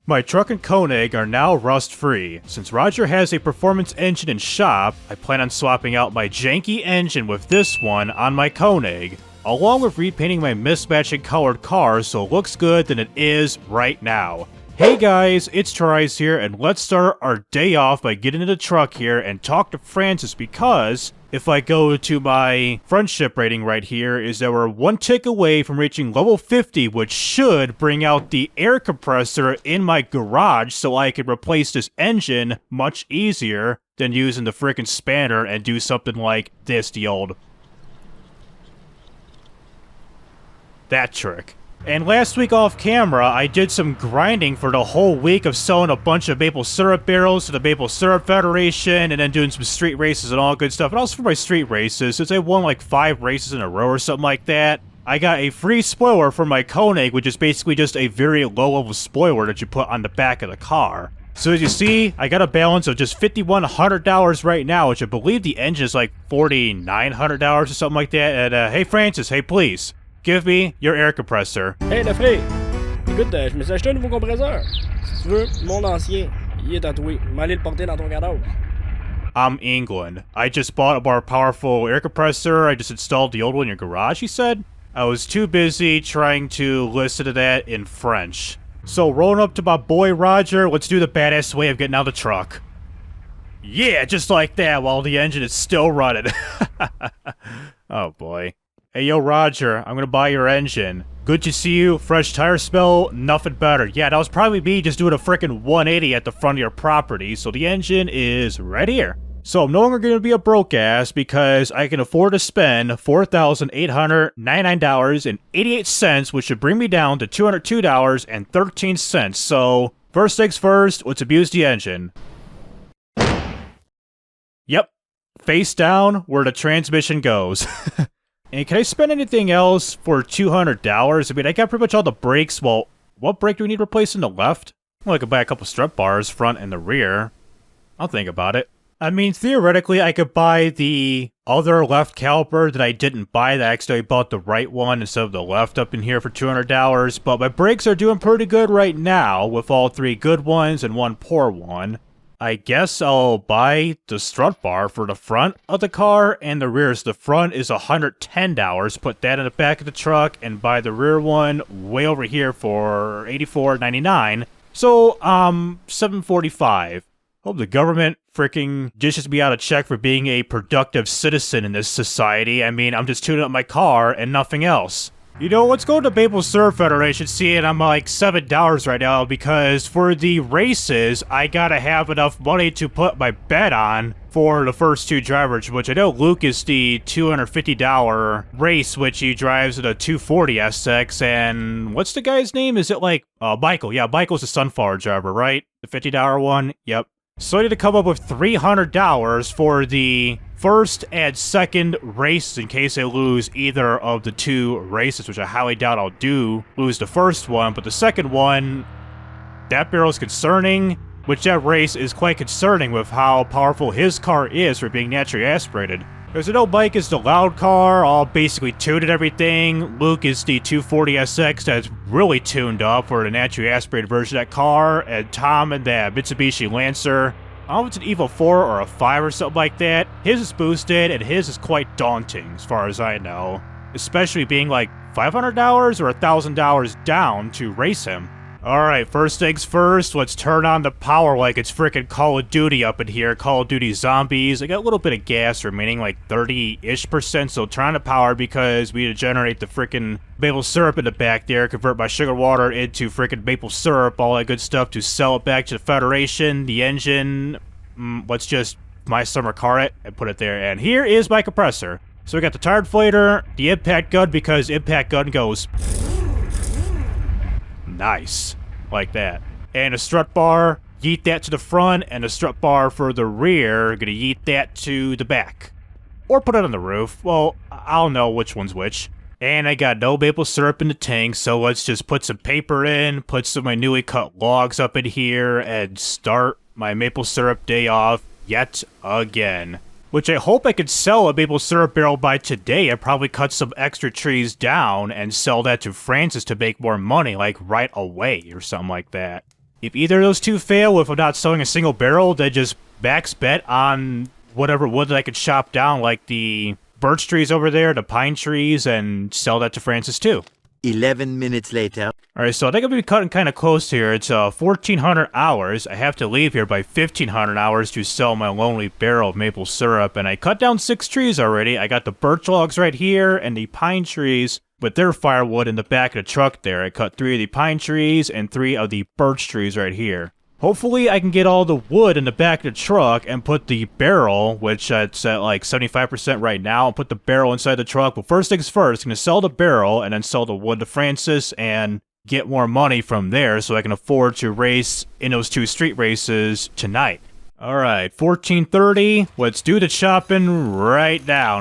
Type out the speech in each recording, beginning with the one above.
My truck and Konig are now rust-free. Since Roger has a performance engine in shop, I plan on swapping out my janky engine with this one on my Konig, along with repainting my mismatching colored car so it looks good than it is right now. Hey guys, it's TRIZE here, and let's start our day off by getting in the truck here and talk to Francis, because if I go to my friendship rating right here, is that we're one tick away from reaching level 50, which should bring out the air compressor in my garage so I can replace this engine much easier than using the frickin' spanner and do something like this, the old... that trick. And last week off camera, I did some grinding for the whole week of selling a bunch of maple syrup barrels to the Maple Syrup Federation, and then doing some street races and all good stuff. And also for my street races, since I won like 5 races in a row or something like that, I got a free spoiler for my Konig, which is basically just a very low-level spoiler that you put on the back of the car. So as you see, I got a balance of just $5,100 right now, which I believe the engine is like $4,900 or something like that. And hey Francis, hey please. Give me your air compressor. Hey le frère! Écoute, je me suis acheté un nouveau compresseur. Si tu veux, mon ancien, il est tatoué. Je vais aller le porter dans ton garage. I'm England. I just bought a more powerful air compressor. I just installed the old one in your garage, he said. I was too busy trying to listen to that in French. So rolling up to my boy Roger, let's do the badass way of getting out of the truck. Yeah, just like that while the engine is still running. Oh boy. Hey yo Roger, I'm gonna buy your engine. Good to see you, fresh tire smell, nothing better. Yeah, that was probably me just doing a frickin' 180 at the front of your property, so the engine is right here. So I'm no longer gonna be a broke ass because I can afford to spend $4,899.88, which should bring me down to $202.13. So, first things first, let's abuse the engine. Yep, face down where the transmission goes. And can I spend anything else for $200? I mean, I got pretty much all the brakes. Well, what brake do we need replacing the left? Well, I could buy a couple strut bars, front and the rear. I'll think about it. I mean, theoretically, I could buy the other left caliper that I didn't buy. That I accidentally bought the right one instead of the left up in here for $200. But my brakes are doing pretty good right now with all 3 good ones and 1 poor one. I guess I'll buy the strut bar for the front of the car and the rear. So the front is $110. Put that in the back of the truck and buy the rear one way over here for $84.99. So, $745. Hope the government freaking dishes me out a check for being a productive citizen in this society. I mean, I'm just tuning up my car and nothing else. You know, let's go to the Maple Syrup Federation. See, and I'm like $7 right now because for the races, I gotta have enough money to put my bet on for the first 2 drivers, which I know Luke is the $250 race, which he drives at a 240 SX, and what's the guy's name? Is it like, Michael? Yeah, Michael's the Sunflower driver, right? The $50 one? Yep. So I need to come up with $300 for the first and second race in case I lose either of the 2 races, which I highly doubt I'll lose the first one, but the second one, that barrel's concerning, which that race is quite concerning with how powerful his car is for being naturally aspirated. Because I know Mike is the loud car, all basically tuned and everything. Luke is the 240 SX that's really tuned up for the naturally aspirated version of that car. And Tom and that Mitsubishi Lancer, I don't know if it's an Evo 4 or a 5 or something like that. His is boosted, and his is quite daunting, as far as I know. Especially being like $500 or $1,000 down to race him. Alright, first things first, let's turn on the power like it's frickin' Call of Duty up in here, Call of Duty Zombies. I got a little bit of gas remaining, like 30-ish%, so turn on the power because we need to generate the frickin' maple syrup in the back there, convert my sugar water into frickin' maple syrup, all that good stuff to sell it back to the Federation, the engine. Let's just my summer car it and put it there, and here is my compressor. So we got the tire inflator, the impact gun because impact gun goes... nice. Like that. And a strut bar, yeet that to the front, and a strut bar for the rear, gonna yeet that to the back. Or put it on the roof. Well, I'll know which one's which. And I got no maple syrup in the tank, so let's just put some paper in, put some of my newly cut logs up in here, and start my maple syrup day off yet again. Which I hope I could sell a maple syrup barrel by today. I'd probably cut some extra trees down and sell that to Francis to make more money, like right away or something like that. If either of those two fail, if I'm not selling a single barrel, then just max bet on whatever wood that I could chop down, like the birch trees over there, the pine trees, and sell that to Francis too. 11 minutes later. Alright, so I think I'm going to be cutting kind of close here. It's 1,400 hours. I have to leave here by 1,500 hours to sell my lonely barrel of maple syrup, and I cut down 6 trees already. I got the birch logs right here, and the pine trees with their firewood in the back of the truck there. I cut 3 of the pine trees and 3 of the birch trees right here. Hopefully I can get all the wood in the back of the truck and put the barrel, which it's at like 75% right now, and put the barrel inside the truck. But first things first, I'm going to sell the barrel and then sell the wood to Francis and get more money from there so I can afford to race in those 2 street races tonight. Alright, 14:30. Let's do the chopping right now.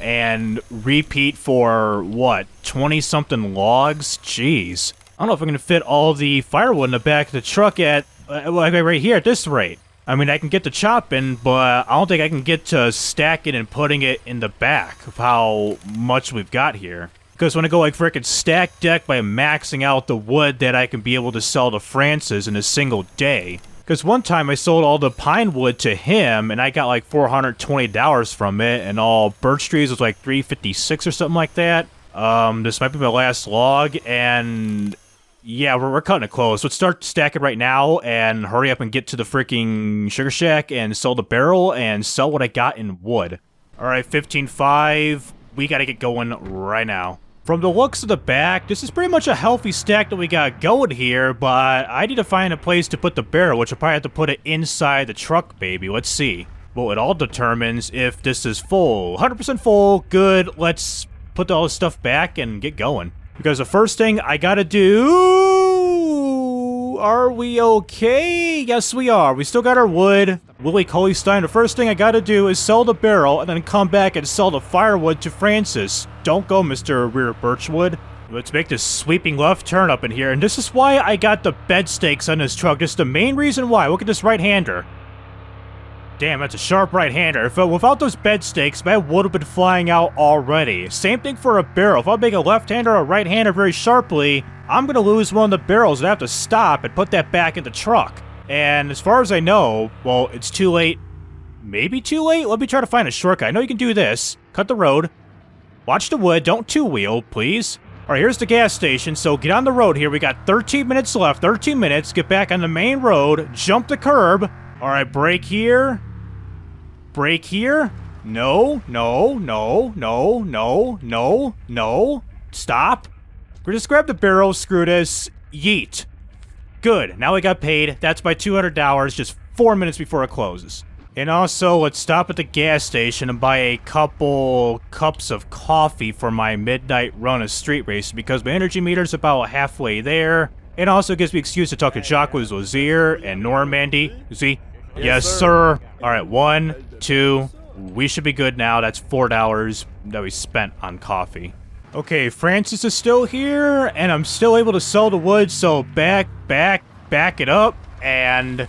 And repeat for, what, 20-something logs? Jeez. I don't know if I'm going to fit all the firewood in the back of the truck at, right here at this rate. I mean, I can get the chopping, but I don't think I can get to stacking and putting it in the back of how much we've got here. Because when I go like frickin' stack deck by maxing out the wood that I can be able to sell to Francis in a single day. Because one time I sold all the pine wood to him, and I got like $420 from it, and all birch trees was like $356 or something like that. This might be my last log, and yeah, we're cutting it close. Let's start stacking right now and hurry up and get to the freaking sugar shack and sell the barrel and sell what I got in wood. Alright, 15.5. We gotta get going right now. From the looks of the back, this is pretty much a healthy stack that we got going here, but I need to find a place to put the barrel, which I'll probably have to put it inside the truck, baby. Let's see. Well, it all determines if this is full. 100% full, good. Let's put all this stuff back and get going. Because the first thing I gotta do... Are we okay? Yes, we are. We still got our wood. Willie Coleystein, the first thing I gotta do is sell the barrel and then come back and sell the firewood to Francis. Don't go, Mr. Rear Birchwood. Let's make this sweeping left turn up in here. And this is why I got the bed stakes on this truck. This is the main reason why. Look at this right-hander. Damn, that's a sharp right-hander. Without those bed stakes, my wood would have been flying out already. Same thing for a barrel. If I make a left-hander or a right-hander very sharply, I'm going to lose one of the barrels and I have to stop and put that back in the truck. And as far as I know, well, it's too late. Maybe too late? Let me try to find a shortcut. I know you can do this. Cut the road. Watch the wood. Don't two-wheel, please. All right, here's the gas station, so get on the road here. We got 13 minutes left. 13 minutes. Get back on the main road. Jump the curb. All right, brake here. Brake here? No, no, no, no, no, no, no. Stop. We're just grab the barrel, screw this, yeet. Good, now we got paid. That's my $200 just 4 minutes before it closes. And also, let's stop at the gas station and buy a couple cups of coffee for my midnight run of street race because my energy meter's about halfway there. It also gives me an excuse to talk to Jacques Lazier and Normandy. You see? Yes, sir. All right, 1, 2. We should be good now. That's $4 that we spent on coffee. Okay, Francis is still here, and I'm still able to sell the wood, so back it up, and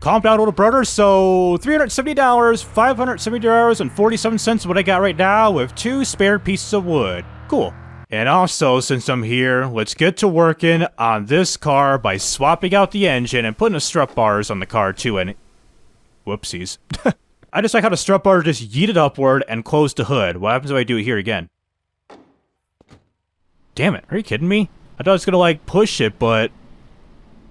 calm down, little brother. So $370, $570.47 is what I got right now with 2 spare pieces of wood. Cool. And also, since I'm here, let's get to working on this car by swapping out the engine and putting the strut bars on the car too, and whoopsies. I just like how the strut bar just yeeted upward and closed the hood. What happens if I do it here again? Damn it, are you kidding me? I thought I was gonna like push it, but...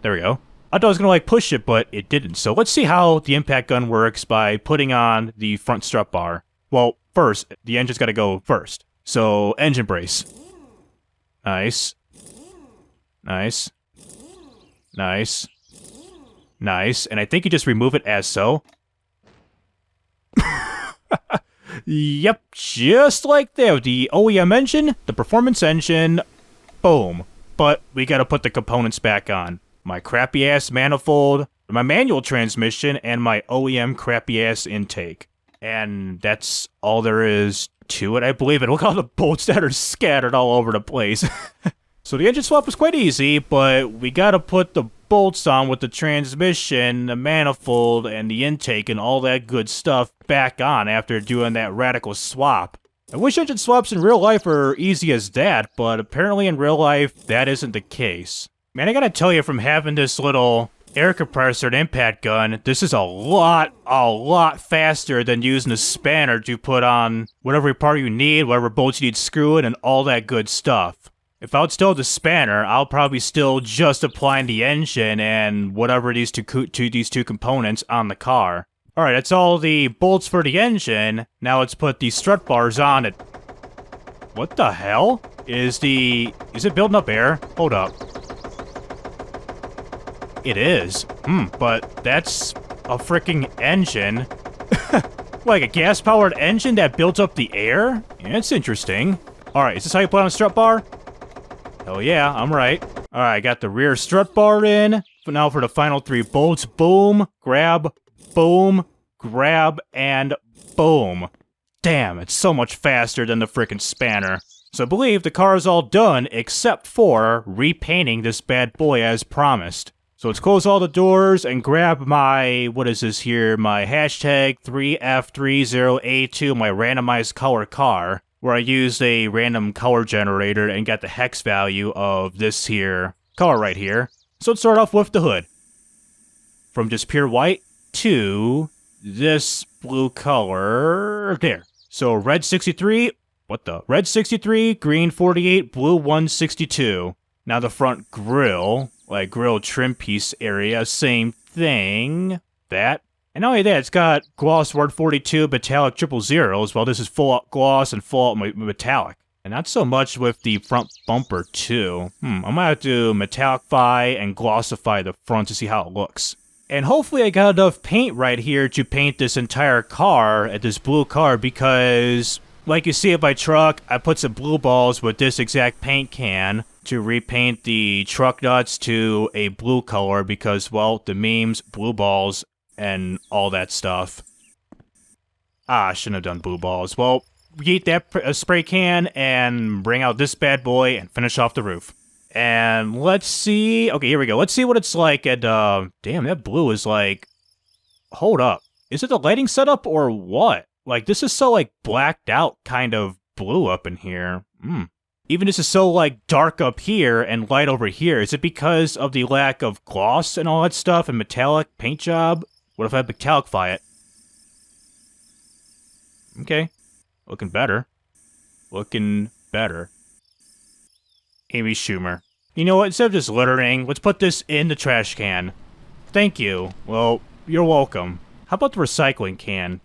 There we go. I thought I was gonna like push it, but it didn't. So let's see how the impact gun works by putting on the front strut bar. Well, first, the engine's gotta go first. So, engine brace. Nice. Nice. Nice. Nice. And I think you just remove it as so. Yep, just like that. The OEM engine, the performance engine, boom. But we gotta put the components back on. My crappy-ass manifold, my manual transmission, and my OEM crappy-ass intake. And that's all there is to it, I believe. And look at all the bolts that are scattered all over the place. So the engine swap was quite easy, but we gotta put the bolts on with the transmission, the manifold, and the intake, and all that good stuff back on after doing that radical swap. I wish engine swaps in real life were easy as that, but apparently in real life, that isn't the case. Man, I gotta tell you, from having this little air compressor and impact gun, this is a lot faster than using a spanner to put on whatever part you need, whatever bolts you need screwing, and all that good stuff. If I would still have the spanner, I'll probably still just applying the engine and whatever these two components on the car. Alright, that's all the bolts for the engine. Now let's put the strut bars on it. What the hell? Is it building up air? Hold up. It is. But that's a freaking engine. Like a gas-powered engine that builds up the air? Yeah, it's interesting. Alright, is this how you put on a strut bar? Hell yeah, I'm right. Alright, I got the rear strut bar in. But now for the final 3 bolts. Boom, grab, and boom. Damn, it's so much faster than the frickin' spanner. So I believe the car is all done except for repainting this bad boy as promised. So let's close all the doors and grab my, what is this here, my hashtag 3F30A2, my randomized color car, where I used a random color generator and got the hex value of this here color right here. So let's start off with the hood. From just pure white to this blue color there. So red 63, red 63, green 48, blue 162. Now the front grille, like grill trim piece area, same thing. That. And not only that, it's got gloss word 42, metallic 000, as well. This is full out gloss and full out metallic. And not so much with the front bumper too. I might have to metallicify and glossify the front to see how it looks. And hopefully I got enough paint right here to paint this entire car at this blue car, because like you see at my truck, I put some blue balls with this exact paint can to repaint the truck nuts to a blue color because, well, the memes, blue balls, and all that stuff. I shouldn't have done blue balls. Well, yeet that spray can and bring out this bad boy and finish off the roof. And let's see. Okay, here we go. Let's see what it's like at, damn, that blue is like, hold up. Is it the lighting setup or what? Like, this is so, like, blacked out kind of blue up in here. Even this is so, like, dark up here and light over here. Is it because of the lack of gloss and all that stuff and metallic paint job? What if I metallicify it? Okay. Looking better. Looking better. Amy Schumer. You know what? Instead of just littering, let's put this in the trash can. Thank you. Well, you're welcome. How about the recycling can?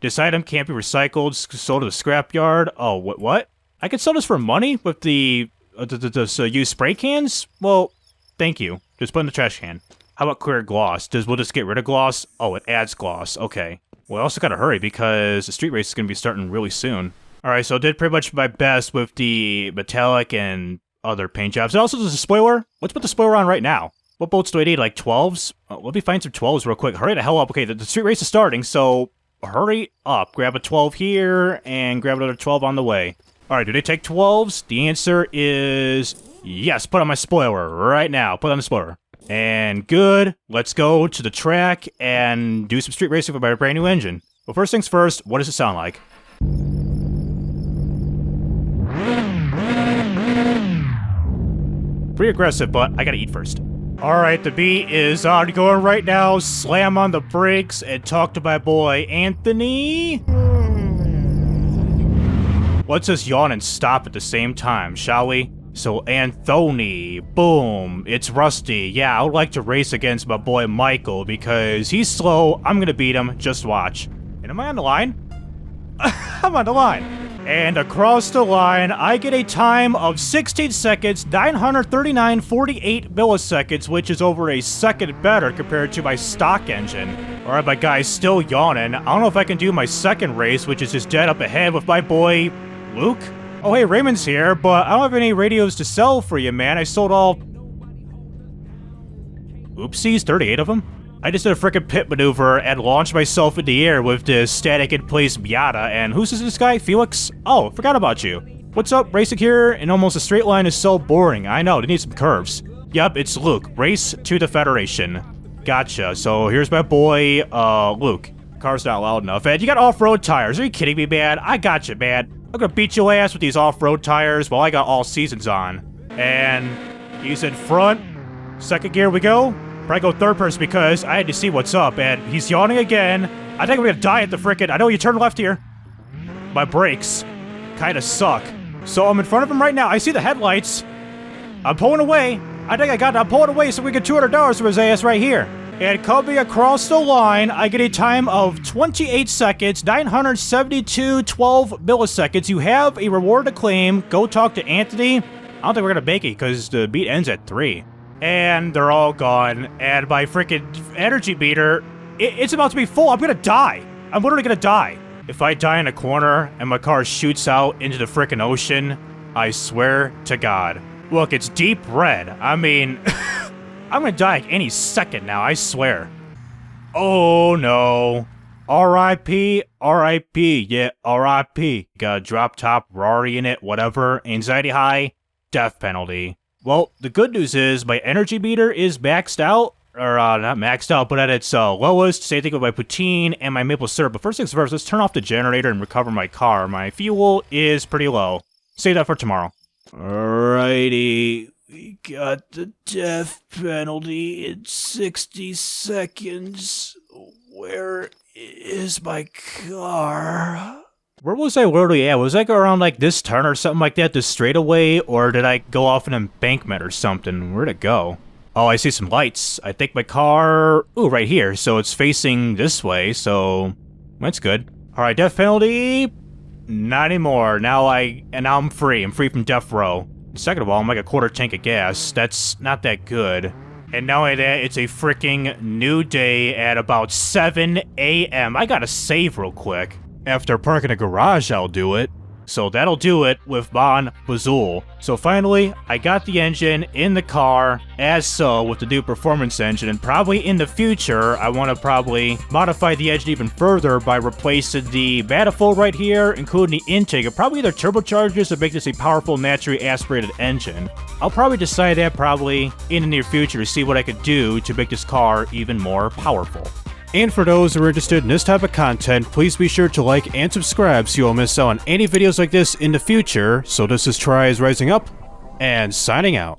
This item can't be recycled, sold to the scrapyard. Oh, what? I can sell this for money with the used spray cans? Well, thank you. Just put in the trash can. How about clear gloss? Will this get rid of gloss? Oh, it adds gloss. Okay. Well, I also gotta hurry because the street race is gonna be starting really soon. Alright, so I did pretty much my best with the metallic and other paint jobs. And also, there's a spoiler. Let's put the spoiler on right now. What bolts do I need? Like 12s? Let me find some 12s real quick. Hurry the hell up. Okay, the street race is starting, so hurry up. Grab a 12 here and grab another 12 on the way. Alright, do they take 12s? The answer is yes. Put on my spoiler right now. Put on the spoiler. And good. Let's go to the track and do some street racing with my brand new engine. Well, first things first, what does it sound like? Pretty aggressive, but I gotta eat first. Alright, the beat is ongoing right now. Slam on the brakes and talk to my boy, Anthony. Let's just yawn and stop at the same time, shall we? So, Anthony, boom, it's Rusty. Yeah, I would like to race against my boy Michael because he's slow. I'm gonna beat him, just watch. And am I on the line? I'm on the line. And across the line, I get a time of 16 seconds, 939.48 milliseconds, which is over a second better compared to my stock engine. Alright, my guy's still yawning. I don't know if I can do my second race, which is just dead up ahead with my boy, Luke? Oh, hey, Raymond's here, but I don't have any radios to sell for you, man. I sold all... Oopsies, 38 of them? I just did a frickin' pit maneuver and launched myself in the air with this static in place Miata, and who's this guy? Felix? Oh, forgot about you. What's up, racing here? And almost a straight line is so boring. I know, they need some curves. Yep, it's Luke. Race to the Federation. Gotcha. So here's my boy, Luke. Car's not loud enough. And you got off-road tires. Are you kidding me, man? I got you, man. I'm gonna beat your ass with these off-road tires while I got all seasons on. And he's in front. Second gear we go. Probably go third person because I had to see what's up, and he's yawning again. I think I'm gonna die at the frickin'. I know you turn left here. My brakes kinda suck. So I'm in front of him right now. I see the headlights. I'm pulling away. I think I got it. I'm pulling away so we get $200 for his ass right here. And coming across the line, I get a time of 28 seconds, 972.12 milliseconds. You have a reward to claim. Go talk to Anthony. I don't think we're gonna make it because the beat ends at 3. And they're all gone. And my freaking energy meter, it's about to be full. I'm gonna die. I'm literally gonna die. If I die in a corner and my car shoots out into the freaking ocean, I swear to God. Look, it's deep red. I mean, I'm gonna die like any second now, I swear. Oh no. R.I.P. R.I.P. Yeah, R.I.P. Got a drop top Rari in it, whatever. Anxiety high, death penalty. Well, the good news is my energy meter is maxed out. Or, not maxed out, but at its lowest. Same thing with my poutine and my maple syrup. But first things first, let's turn off the generator and recover my car. My fuel is pretty low. Save that for tomorrow. Alrighty. We got the death penalty in 60 seconds. Where is my car? Where was I literally at? Was I around like this turn or something like that, this straightaway? Or did I go off an embankment or something? Where'd it go? Oh, I see some lights. I think my car... Ooh, right here. So it's facing this way, so... That's good. Alright, death penalty... Not anymore. Now I'm free. I'm free from death row. Second of all, I'm like a quarter tank of gas. That's not that good. And not only that, it's a freaking new day at about 7 a.m. I gotta save real quick. After parking a garage, I'll do it. So that'll do it with Mon Bazou. So finally, I got the engine in the car, as so, with the new performance engine, and probably in the future, I want to probably modify the engine even further by replacing the manifold right here, including the intake, and probably either turbochargers to make this a powerful, naturally aspirated engine. I'll probably decide that probably in the near future to see what I could do to make this car even more powerful. And for those who are interested in this type of content, please be sure to like and subscribe so you won't miss out on any videos like this in the future. So this is TRIZE Rising Up, and signing out.